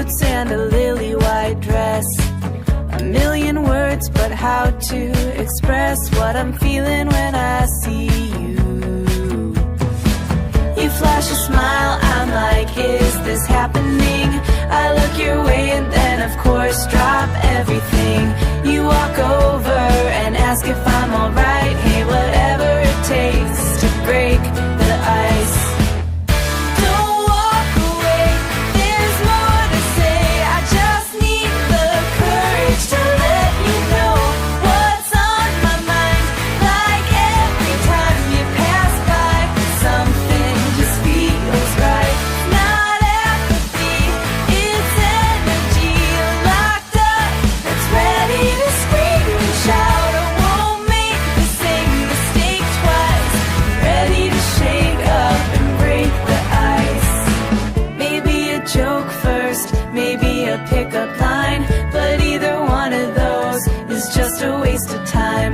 boots and a lily white dress. A million words, but how to express what I'm feeling when I see you. You flash a smile, I'm like, is this happening? I look your way and then of course drop everything. You walk over and ask if I'm alright. Hey, whatever it takes to break the ice. Don't walk away, there's more to say. I just need the courage to let you know what's on my mind. Like every time you pass by, something just feels right. Not apathy, it's energy locked up, that's ready to scream and shout. I won't make the same mistake twice. I'm ready to shake up and break the ice. Maybe a joke first, maybe a pickup line, but either one of those is just a waste of time.